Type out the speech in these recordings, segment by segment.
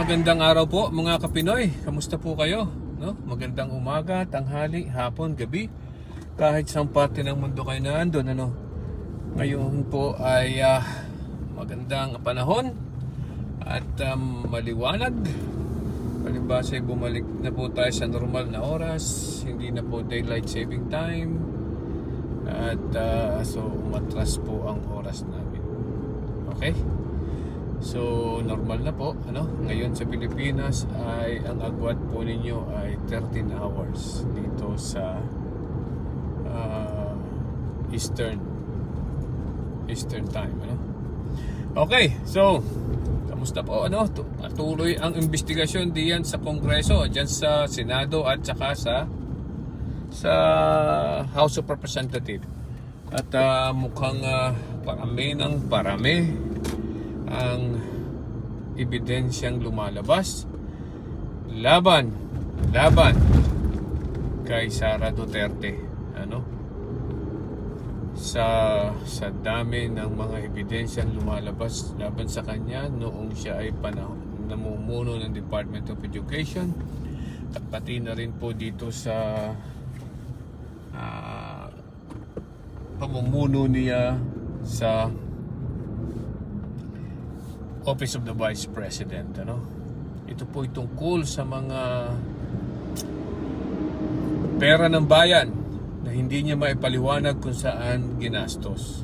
Magandang araw po mga Kapinoy. Kamusta po kayo? No? Magandang umaga, tanghali, hapon, gabi. Kahit saan parte ng mundo kayo nandun. Ngayon po ay magandang panahon at maliwanag. Palibasa ay bumalik na po tayo sa normal na oras. Hindi na po daylight saving time. At so umatras po ang oras namin. Okay? So normal na po, ngayon sa Pilipinas ay ang agwat po ninyo ay 13 hours dito sa Eastern time, Okay, so kamusta po, Patuloy ang investigasyon diyan sa Kongreso, diyan sa Senado at saka sa House of Representatives. At mukhang parami ng parami ang ebidensyang lumalabas laban kay Sara Duterte, sa dami ng mga ebidensyang lumalabas laban sa kanya noong siya ay namumuno ng Department of Education at pati na rin po dito sa pamumuno niya sa Office of the Vice President. Ito po tungkol sa mga pera ng bayan na hindi niya maipaliwanag kung saan ginastos.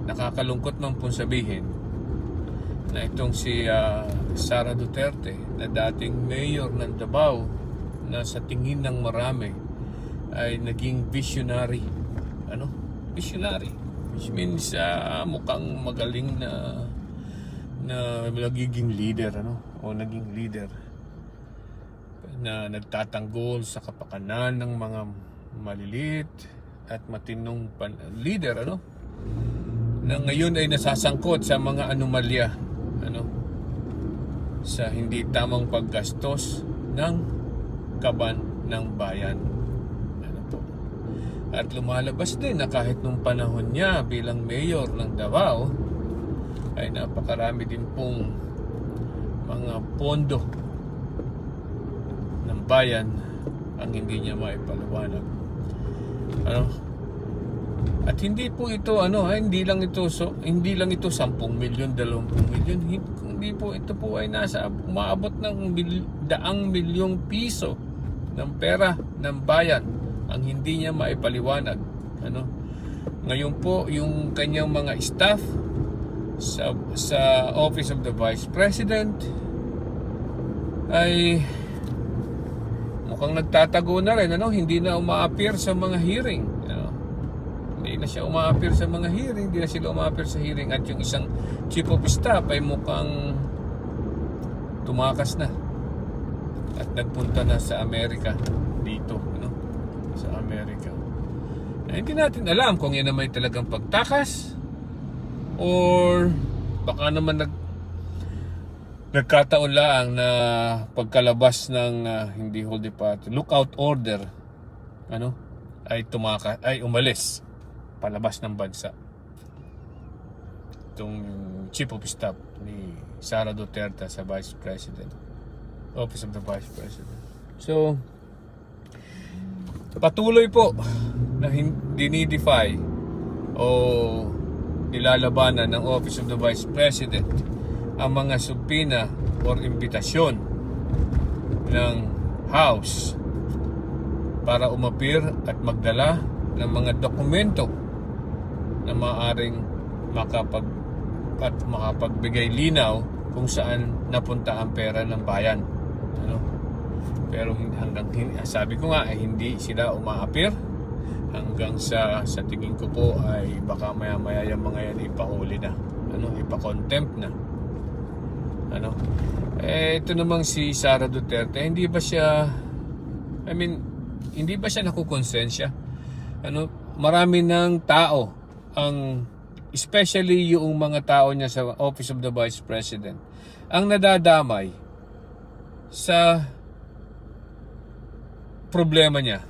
Nakakalungkot man po sabihin na itong si Sara Duterte na dating mayor ng Davao na sa tingin ng marami ay naging visionary. Visionary. Which means mukhang magaling na nagiging leader, o naging leader na nagtatanggol sa kapakanan ng mga maliliit at matinong leader, na ngayon ay nasasangkot sa mga anomalya, sa hindi tamang paggastos ng kaban ng bayan. At lumalabas din na kahit nung panahon niya bilang mayor ng Davao ay napakarami din pong mga pondo ng bayan ang hindi niya maipaliwanag. At hindi po ito hindi lang ito 10 milyon, 20 milyon, hindi po ito po ay umaabot ng daang milyong piso ng pera ng bayan ang hindi niya maipaliwanag. Ngayon po yung kanyang mga staff sa Office of the Vice President ay mukhang nagtatago na rin, hindi na uma-appear sa mga hearing, hindi na siya uma-appear sa mga hearing, hindi na sila uma-appear sa hearing, at yung isang chief of staff ay mukhang tumakas na at nagpunta na sa Amerika dito, sa Amerika. Hindi natin alam kung yan naman talagang pagtakas or baka naman nagkataon lang na pagkalabas ng hindi hold party lookout order ay umalis palabas ng bansa itong chief of staff ni Sara Duterte sa Vice President, Office of the Vice President. So patuloy po na dinidefy o nilalabanan ng Office of the Vice President ang mga subpoena or imbitasyon ng House para umapir at magdala ng mga dokumento na maaaring makapagbigay linaw kung saan napunta ang pera ng bayan. Pero sabi ko nga hindi sila uma-appear hanggang sa tingin ko po ay baka maya-maya yung mga yan ipahuli na, ipa-contempt na. Ito namang si Sara Duterte, hindi ba siya nakukonsensya? Marami ng tao especially yung mga tao niya sa Office of the Vice President ang nadadamay sa problema niya.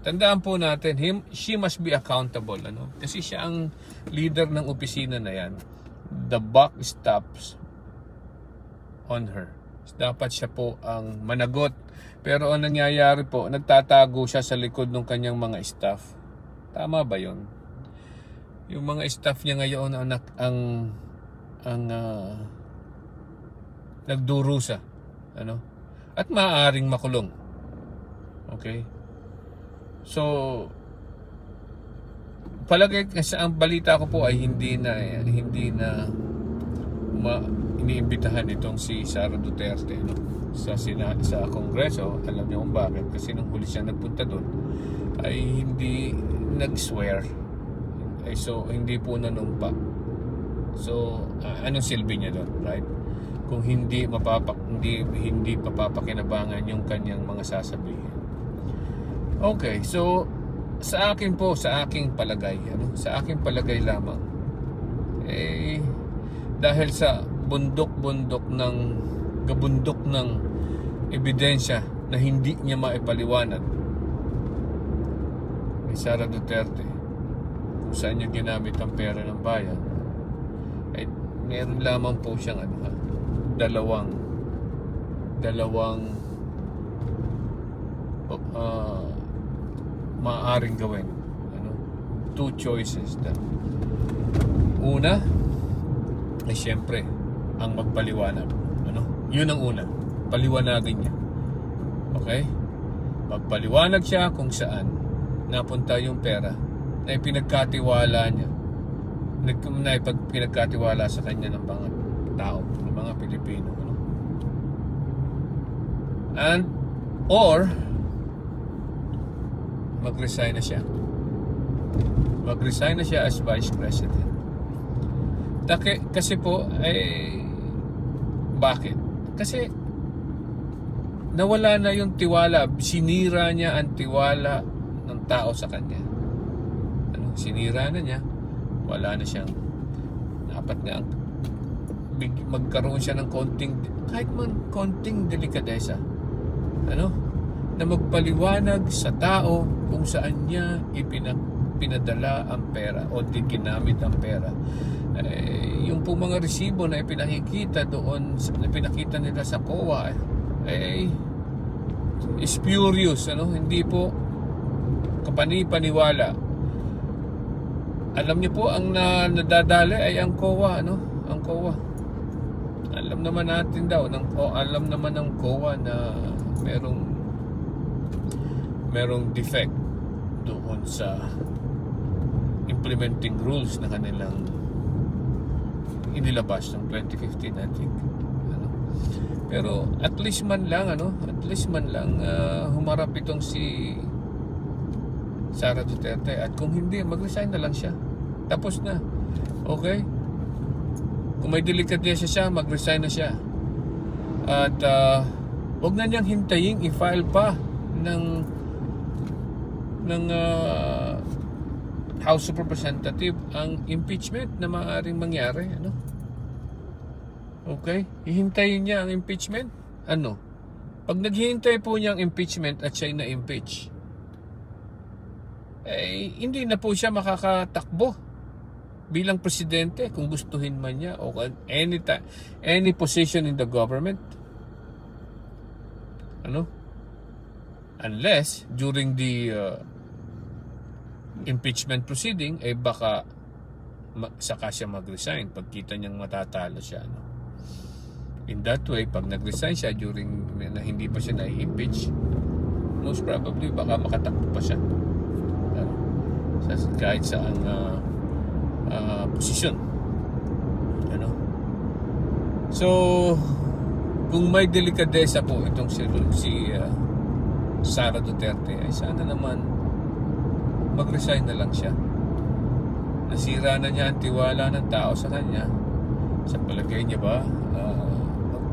Tandaan po natin, she must be accountable, kasi siya ang leader ng opisina na yan. the buck stops on her. Dapat siya po ang managot. Pero ang nangyayari po, nagtatago siya sa likod ng kanyang mga staff. Tama ba yon? Yung mga staff niya ngayon ang nagdurusa, ano? At maaaring makulong. Okay? So, palagay kasi ang balita ko po ay hindi na iniimbitahan itong si Sara Duterte, no? sa Kongreso. Alam niyo kung bakit, kasi nung huli siya nagpunta doon ay hindi nag-swear, so hindi po nanumpa. So anong silbi niya doon, right? Kung hindi papapakinabangan yung kanyang mga sasabihin. Okay, so sa akin po, sa aking palagay lamang, dahil sa gabundok ng ebidensya na hindi niya maipaliwanag ni Sara Duterte kung saan niya ginamit ang pera ng bayan, ay meron lamang po siyang dalawang maaaring gawin. Two choices na. Una ay siyempre ang magpaliwanag. Yun ang una. Paliwanagin niya. Okay? Magpaliwanag siya kung saan napunta yung pera na ipinagkatiwala niya. Pinagkatiwala sa kanya ng mga tao, ng mga Pilipino. Or mag-resign na siya. Mag-resign na siya as Vice President. Kasi po, bakit? Kasi nawala na yung tiwala. Sinira niya ang tiwala ng tao sa kanya. Sinira na niya. Wala na siyang, dapat nga magkaroon siya ng kahit man konting delikadesa. Na magpaliwanag sa tao kung saan niya pinadala ang pera o ginamit ang pera. Yung po mga resibo na ipinakikita doon, na pinakita nila sa COA, spurious, hindi po kapani-paniwala. Alam niyo po, ang nadadali ay ang COA, ang COA. Alam naman natin daw, alam naman ng COA na merong defect doon sa implementing rules na kanilang inilabas ng 2015, I think. Pero at least man lang humarap itong si Sara Duterte, at kung hindi, mag-resign na lang siya. Tapos na. Okay? Kung may delikadesa siya, mag-resign na siya. At huwag na niyang hintayin i-file pa ng House of Representatives ang impeachment na maaaring mangyari. Okay? Hihintayin niya ang impeachment? Pag naghihintay po niya ang impeachment at siya'y na-impeach, hindi na po siya makakatakbo bilang presidente kung gustuhin man niya, o any position in the government. Unless during the impeachment proceeding, baka saka siya mag-resign pagkita niyang matatalo siya. In that way, pag nag-resign siya during na hindi pa siya na-impeach, most probably baka makatakbo pa siya kahit saan posisyon. So kung may delikadesa po itong si Sara Duterte, ay sana naman mag-resign na lang siya. Nasira na niya ang tiwala ng tao sa kanya. Sa palagay niya ba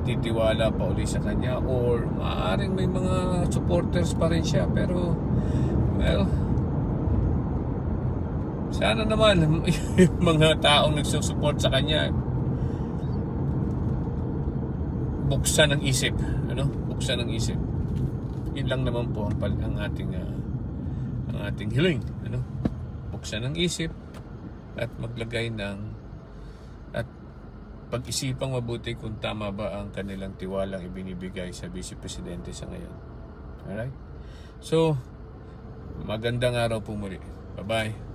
magtitiwala pa uli sa kanya, or maaaring may mga supporters pa rin siya, pero sana naman yung mga taong nagsusupport sa kanya buksan ng isip, buksan ng isip. Yun lang naman po ang ating hiling, buksan ng isip at maglagay ng, at pag-isipang mabuti kung tama ba ang kanilang tiwalang ibinibigay sa Vice Presidente sa ngayon. Alright? So, magandang araw po muli. Bye-bye.